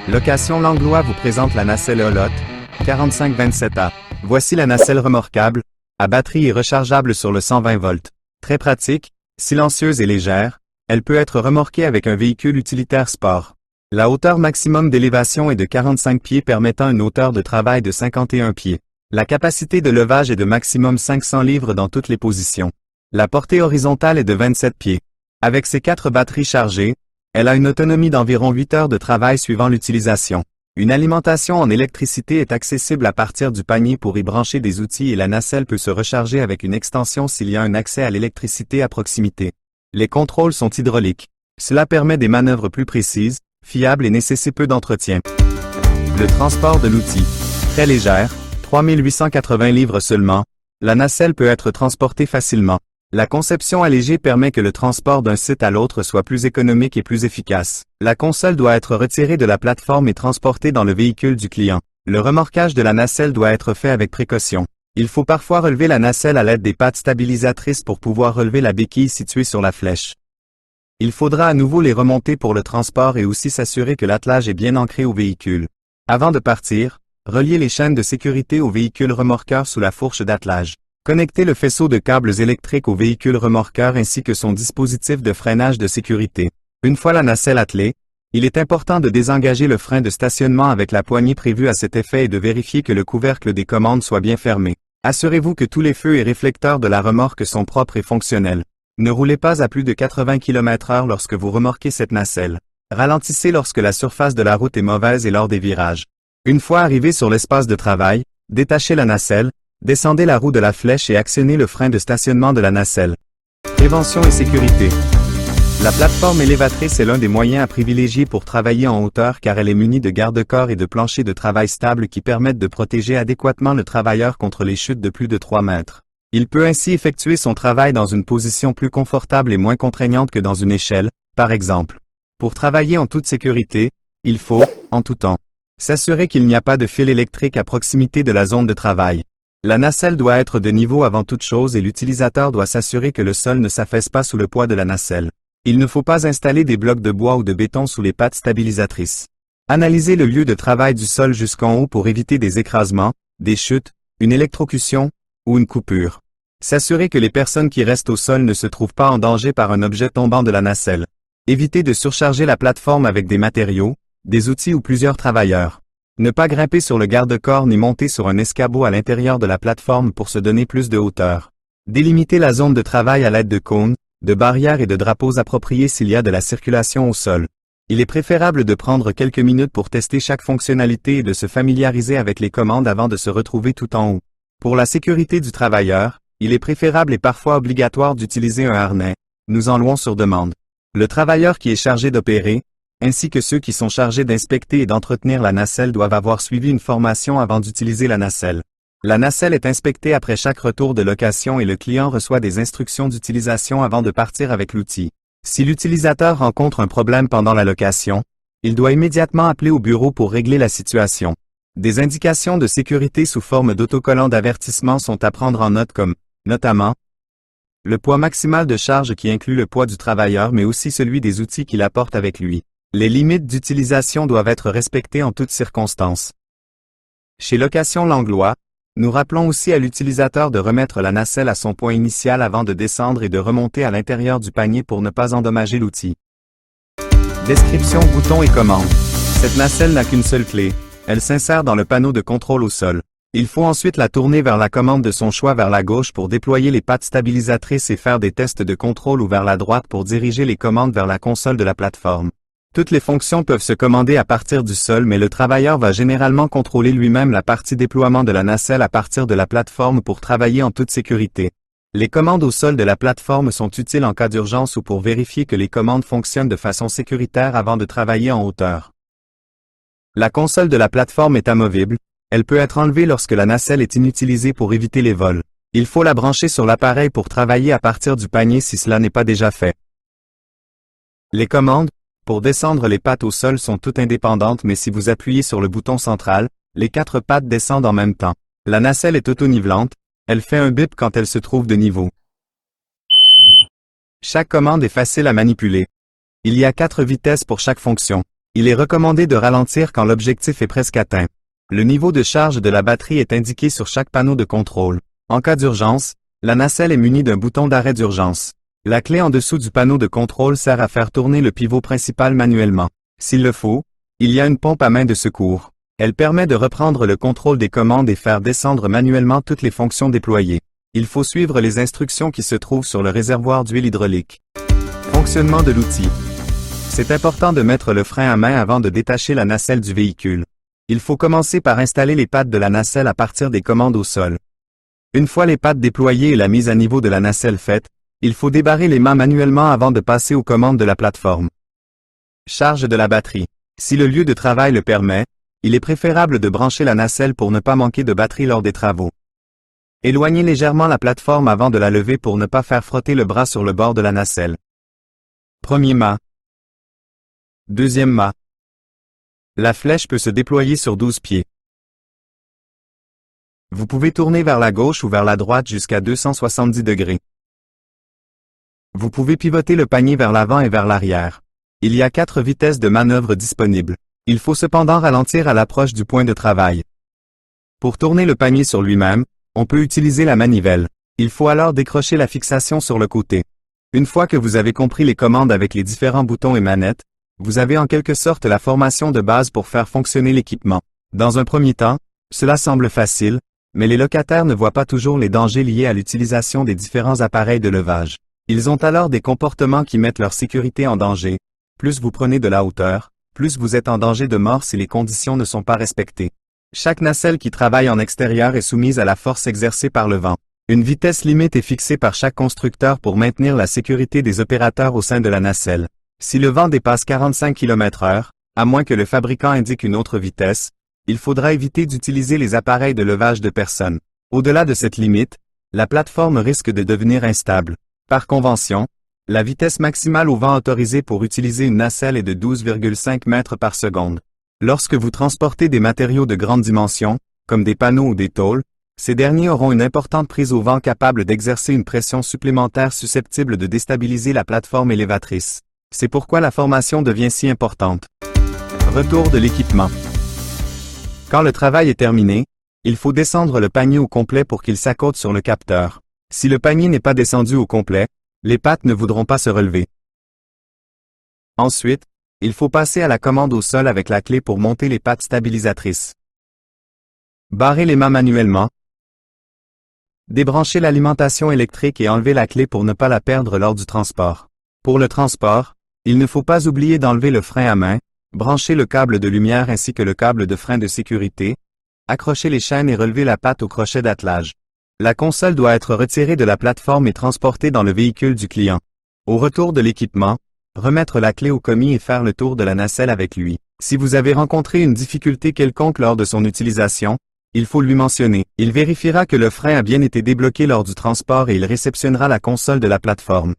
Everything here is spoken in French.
Location Langlois vous présente la nacelle Eolot 4527A. Voici la nacelle remorquable, à batterie et rechargeable sur le 120 volts. Très pratique, silencieuse et légère, elle peut être remorquée avec un véhicule utilitaire sport. La hauteur maximum d'élévation est de 45 pieds permettant une hauteur de travail de 51 pieds. La capacité de levage est de maximum 500 livres dans toutes les positions. La portée horizontale est de 27 pieds. Avec ses 4 batteries chargées, elle a une autonomie d'environ 8 heures de travail suivant l'utilisation. Une alimentation en électricité est accessible à partir du panier pour y brancher des outils et la nacelle peut se recharger avec une extension s'il y a un accès à l'électricité à proximité. Les contrôles sont hydrauliques. Cela permet des manœuvres plus précises, fiables et nécessite peu d'entretien. Le transport de l'outil. Très légère, 3880 livres seulement, la nacelle peut être transportée facilement. La conception allégée permet que le transport d'un site à l'autre soit plus économique et plus efficace. La console doit être retirée de la plateforme et transportée dans le véhicule du client. Le remorquage de la nacelle doit être fait avec précaution. Il faut parfois relever la nacelle à l'aide des pattes stabilisatrices pour pouvoir relever la béquille située sur la flèche. Il faudra à nouveau les remonter pour le transport et aussi s'assurer que l'attelage est bien ancré au véhicule. Avant de partir, reliez les chaînes de sécurité au véhicule remorqueur sous la fourche d'attelage. Connectez le faisceau de câbles électriques au véhicule remorqueur ainsi que son dispositif de freinage de sécurité. Une fois la nacelle attelée, il est important de désengager le frein de stationnement avec la poignée prévue à cet effet et de vérifier que le couvercle des commandes soit bien fermé. Assurez-vous que tous les feux et réflecteurs de la remorque sont propres et fonctionnels. Ne roulez pas à plus de 80 km/h lorsque vous remorquez cette nacelle. Ralentissez lorsque la surface de la route est mauvaise et lors des virages. Une fois arrivé sur l'espace de travail, détachez la nacelle, descendez la roue de la flèche et actionnez le frein de stationnement de la nacelle. Prévention et sécurité. La plateforme élévatrice est l'un des moyens à privilégier pour travailler en hauteur car elle est munie de garde-corps et de planchers de travail stables qui permettent de protéger adéquatement le travailleur contre les chutes de plus de 3 mètres. Il peut ainsi effectuer son travail dans une position plus confortable et moins contraignante que dans une échelle, par exemple. Pour travailler en toute sécurité, il faut, en tout temps, s'assurer qu'il n'y a pas de fil électrique à proximité de la zone de travail. La nacelle doit être de niveau avant toute chose et l'utilisateur doit s'assurer que le sol ne s'affaisse pas sous le poids de la nacelle. Il ne faut pas installer des blocs de bois ou de béton sous les pattes stabilisatrices. Analysez le lieu de travail du sol jusqu'en haut pour éviter des écrasements, des chutes, une électrocution ou une coupure. S'assurer que les personnes qui restent au sol ne se trouvent pas en danger par un objet tombant de la nacelle. Évitez de surcharger la plateforme avec des matériaux, des outils ou plusieurs travailleurs. Ne pas grimper sur le garde-corps ni monter sur un escabeau à l'intérieur de la plateforme pour se donner plus de hauteur. Délimitez la zone de travail à l'aide de cônes, de barrières et de drapeaux appropriés s'il y a de la circulation au sol. Il est préférable de prendre quelques minutes pour tester chaque fonctionnalité et de se familiariser avec les commandes avant de se retrouver tout en haut. Pour la sécurité du travailleur, il est préférable et parfois obligatoire d'utiliser un harnais. Nous en louons sur demande. Le travailleur qui est chargé d'opérer, ainsi que ceux qui sont chargés d'inspecter et d'entretenir la nacelle doivent avoir suivi une formation avant d'utiliser la nacelle. La nacelle est inspectée après chaque retour de location et le client reçoit des instructions d'utilisation avant de partir avec l'outil. Si l'utilisateur rencontre un problème pendant la location, il doit immédiatement appeler au bureau pour régler la situation. Des indications de sécurité sous forme d'autocollants d'avertissement sont à prendre en note comme, notamment, le poids maximal de charge qui inclut le poids du travailleur mais aussi celui des outils qu'il apporte avec lui. Les limites d'utilisation doivent être respectées en toutes circonstances. Chez Location Langlois, nous rappelons aussi à l'utilisateur de remettre la nacelle à son point initial avant de descendre et de remonter à l'intérieur du panier pour ne pas endommager l'outil. Description, boutons et commandes. Cette nacelle n'a qu'une seule clé. Elle s'insère dans le panneau de contrôle au sol. Il faut ensuite la tourner vers la commande de son choix vers la gauche pour déployer les pattes stabilisatrices et faire des tests de contrôle ou vers la droite pour diriger les commandes vers la console de la plateforme. Toutes les fonctions peuvent se commander à partir du sol mais le travailleur va généralement contrôler lui-même la partie déploiement de la nacelle à partir de la plateforme pour travailler en toute sécurité. Les commandes au sol de la plateforme sont utiles en cas d'urgence ou pour vérifier que les commandes fonctionnent de façon sécuritaire avant de travailler en hauteur. La console de la plateforme est amovible, elle peut être enlevée lorsque la nacelle est inutilisée pour éviter les vols. Il faut la brancher sur l'appareil pour travailler à partir du panier si cela n'est pas déjà fait. Les commandes, pour descendre les pattes au sol sont toutes indépendantes mais si vous appuyez sur le bouton central, les 4 pattes descendent en même temps. La nacelle est auto-nivelante, elle fait un bip quand elle se trouve de niveau. Chaque commande est facile à manipuler. Il y a 4 vitesses pour chaque fonction. Il est recommandé de ralentir quand l'objectif est presque atteint. Le niveau de charge de la batterie est indiqué sur chaque panneau de contrôle. En cas d'urgence, la nacelle est munie d'un bouton d'arrêt d'urgence. La clé en dessous du panneau de contrôle sert à faire tourner le pivot principal manuellement. S'il le faut, il y a une pompe à main de secours. Elle permet de reprendre le contrôle des commandes et faire descendre manuellement toutes les fonctions déployées. Il faut suivre les instructions qui se trouvent sur le réservoir d'huile hydraulique. Fonctionnement de l'outil. C'est important de mettre le frein à main avant de détacher la nacelle du véhicule. Il faut commencer par installer les pattes de la nacelle à partir des commandes au sol. Une fois les pattes déployées et la mise à niveau de la nacelle faite, il faut débarrer les mains manuellement avant de passer aux commandes de la plateforme. Charge de la batterie. Si le lieu de travail le permet, il est préférable de brancher la nacelle pour ne pas manquer de batterie lors des travaux. Éloignez légèrement la plateforme avant de la lever pour ne pas faire frotter le bras sur le bord de la nacelle. Premier mât. Deuxième mât. La flèche peut se déployer sur 12 pieds. Vous pouvez tourner vers la gauche ou vers la droite jusqu'à 270 degrés. Vous pouvez pivoter le panier vers l'avant et vers l'arrière. Il y a 4 vitesses de manœuvre disponibles. Il faut cependant ralentir à l'approche du point de travail. Pour tourner le panier sur lui-même, on peut utiliser la manivelle. Il faut alors décrocher la fixation sur le côté. Une fois que vous avez compris les commandes avec les différents boutons et manettes, vous avez en quelque sorte la formation de base pour faire fonctionner l'équipement. Dans un premier temps, cela semble facile, mais les locataires ne voient pas toujours les dangers liés à l'utilisation des différents appareils de levage. Ils ont alors des comportements qui mettent leur sécurité en danger. Plus vous prenez de la hauteur, plus vous êtes en danger de mort si les conditions ne sont pas respectées. Chaque nacelle qui travaille en extérieur est soumise à la force exercée par le vent. Une vitesse limite est fixée par chaque constructeur pour maintenir la sécurité des opérateurs au sein de la nacelle. Si le vent dépasse 45 km/h, à moins que le fabricant indique une autre vitesse, il faudra éviter d'utiliser les appareils de levage de personnes. Au-delà de cette limite, la plateforme risque de devenir instable. Par convention, la vitesse maximale au vent autorisée pour utiliser une nacelle est de 12,5 mètres par seconde. Lorsque vous transportez des matériaux de grande dimension, comme des panneaux ou des tôles, ces derniers auront une importante prise au vent capable d'exercer une pression supplémentaire susceptible de déstabiliser la plateforme élévatrice. C'est pourquoi la formation devient si importante. Retour de l'équipement. Quand le travail est terminé, il faut descendre le panier au complet pour qu'il s'accote sur le capteur. Si le panier n'est pas descendu au complet, les pattes ne voudront pas se relever. Ensuite, il faut passer à la commande au sol avec la clé pour monter les pattes stabilisatrices. Barrer les mâts manuellement. Débrancher l'alimentation électrique et enlever la clé pour ne pas la perdre lors du transport. Pour le transport, il ne faut pas oublier d'enlever le frein à main, brancher le câble de lumière ainsi que le câble de frein de sécurité, accrocher les chaînes et relever la patte au crochet d'attelage. La console doit être retirée de la plateforme et transportée dans le véhicule du client. Au retour de l'équipement, remettre la clé au commis et faire le tour de la nacelle avec lui. Si vous avez rencontré une difficulté quelconque lors de son utilisation, il faut lui mentionner. Il vérifiera que le frein a bien été débloqué lors du transport et il réceptionnera la console de la plateforme.